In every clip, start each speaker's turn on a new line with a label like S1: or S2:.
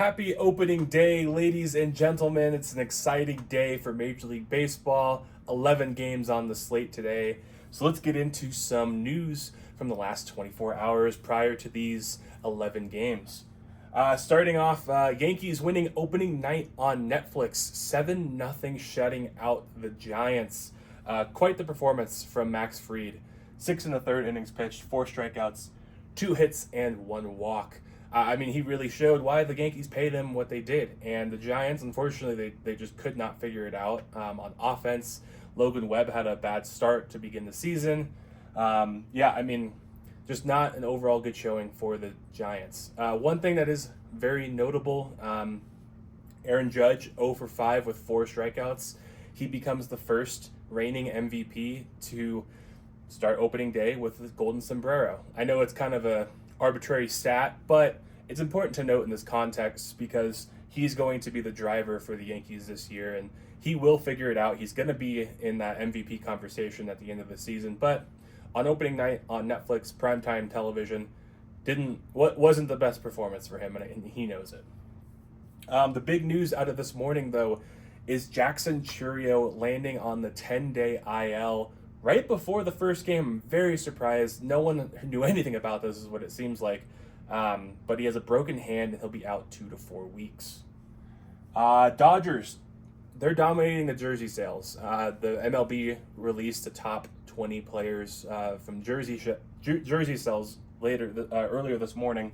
S1: Happy opening day, ladies and gentlemen. It's an exciting day for Major League Baseball. 11 games on the slate today. So let's get into some news from the last 24 hours prior to these 11 games. Starting off, Yankees winning opening night on Netflix, 7-0 shutting out the Giants. Quite the performance from Max Fried. 6 and a third innings pitched, 4 strikeouts, 2 hits, and 1 walk. He really showed why the Yankees paid him what they did. And the Giants, unfortunately, they just could not figure it out. On offense, Logan Webb had a bad start to begin the season. Just not an overall good showing for the Giants. One thing that is very notable, Aaron Judge, 0 for 5 with 4 strikeouts. He becomes the first reigning MVP to start opening day with the golden sombrero. I know it's kind of a arbitrary stat, but it's important to note in this context because he's going to be the driver for the Yankees this year, and he will figure it out. He's going to be in that MVP conversation at the end of the season, but on opening night on Netflix, primetime television, wasn't the best performance for him, and he knows it. The big news out of this morning, though, is Jackson Chourio landing on the 10-day IL right before the first game. I'm very surprised. No one knew anything about this, is what it seems like. But he has a broken hand, and he'll be out 2 to 4 weeks. Dodgers, they're dominating the jersey sales. The MLB released the top 20 players from jersey sales earlier this morning.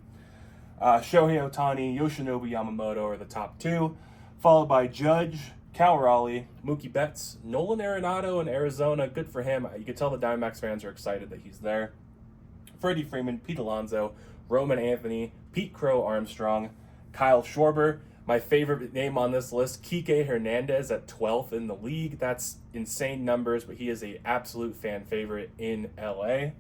S1: Shohei Ohtani, Yoshinobu Yamamoto are the top 2, followed by Judge, Cal Raleigh, Mookie Betts, Nolan Arenado in Arizona. Good for him. You can tell the Diamondbacks fans are excited that he's there. Freddie Freeman, Pete Alonso, Roman Anthony, Pete Crow Armstrong, Kyle Schwarber. My favorite name on this list, Kike Hernandez at 12th in the league. That's insane numbers, but he is an absolute fan favorite in LA.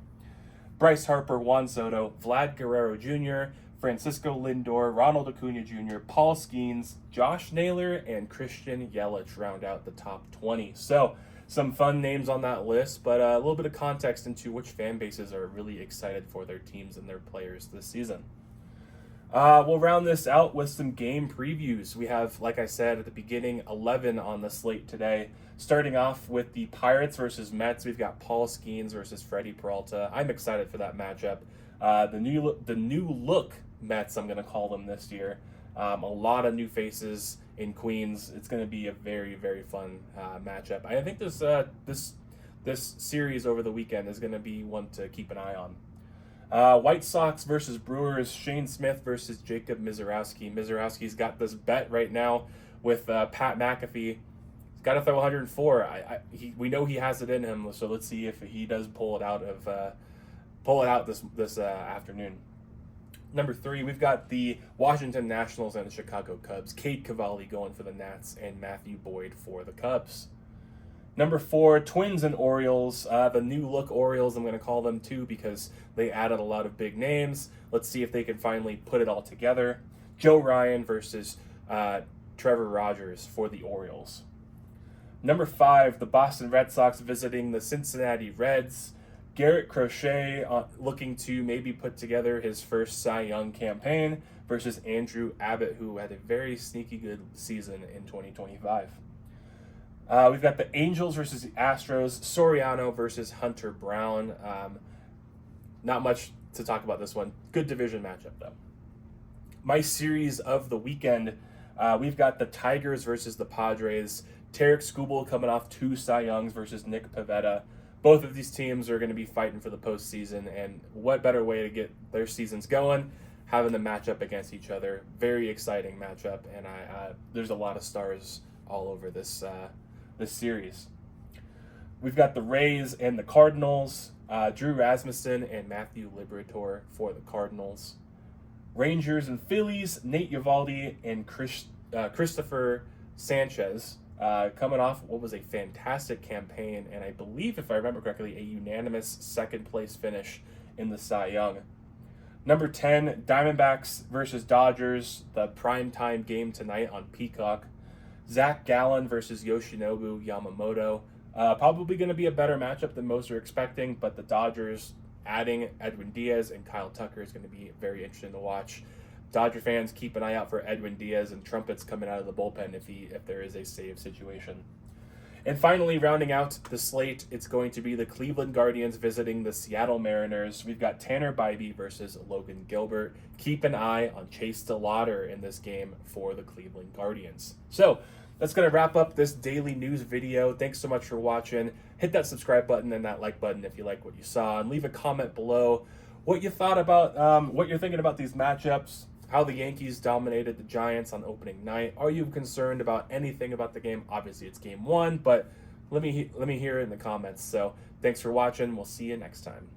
S1: Bryce Harper, Juan Soto, Vlad Guerrero Jr., Francisco Lindor, Ronald Acuna Jr., Paul Skeens, Josh Naylor, and Christian Yelich round out the top 20. So some fun names on that list, but a little bit of context into which fan bases are really excited for their teams and their players this season. We'll round this out with some game previews. We have, like I said at the beginning, 11 on the slate today. Starting off with the Pirates versus Mets, we've got Paul Skeens versus Freddie Peralta. I'm excited for that matchup. The new look Mets, I'm going to call them this year. A lot of new faces in Queens. It's going to be a very, very fun matchup. I think this series over the weekend is going to be one to keep an eye on. White Sox versus Brewers, Shane Smith versus Jacob Mizorowski. Mizorowski's got this bet right now with Pat McAfee. He's got to throw 104. We know he has it in him, so let's see if he does pull it out this afternoon. Number 3, we've got the Washington Nationals and the Chicago Cubs. Cade Cavalli going for the Nats and Matthew Boyd for the Cubs. Number 4, Twins and Orioles. The new look Orioles, I'm going to call them too because they added a lot of big names. Let's see if they can finally put it all together. Joe Ryan versus Trevor Rogers for the Orioles. Number 5, the Boston Red Sox visiting the Cincinnati Reds. Garrett Crochet looking to maybe put together his first Cy Young campaign versus Andrew Abbott, who had a very sneaky good season in 2025. We've got the Angels versus the Astros, Soriano versus Hunter Brown. Not much to talk about this one. Good division matchup, though. My series of the weekend, we've got the Tigers versus the Padres. Tarek Skubal coming off 2 Cy Youngs versus Nick Pivetta. Both of these teams are going to be fighting for the postseason, and what better way to get their seasons going, having them match up against each other. Very exciting matchup, and there's a lot of stars all over this series. We've got the Rays and the Cardinals, Drew Rasmussen and Matthew Liberatore for the Cardinals. Rangers and Phillies, Nate Eovaldi and Christopher Sanchez. Coming off what was a fantastic campaign, and I believe, if I remember correctly, a unanimous second-place finish in the Cy Young. Number 10, Diamondbacks versus Dodgers, the primetime game tonight on Peacock. Zach Gallen versus Yoshinobu Yamamoto. Probably going to be a better matchup than most are expecting, but the Dodgers adding Edwin Diaz and Kyle Tucker is going to be very interesting to watch. Dodger fans, keep an eye out for Edwin Diaz and trumpets coming out of the bullpen if there is a save situation. And finally, rounding out the slate, it's going to be the Cleveland Guardians visiting the Seattle Mariners. We've got Tanner Bybee versus Logan Gilbert. Keep an eye on Chase DeLauder in this game for the Cleveland Guardians. So that's going to wrap up this daily news video. Thanks so much for watching. Hit that subscribe button and that like button if you like what you saw. And leave a comment below what you thought about, what you're thinking about these matchups, how the Yankees dominated the Giants on opening night. Are you concerned about anything about the game? Obviously, it's game one, but let me hear it in the comments. So thanks for watching. We'll see you next time.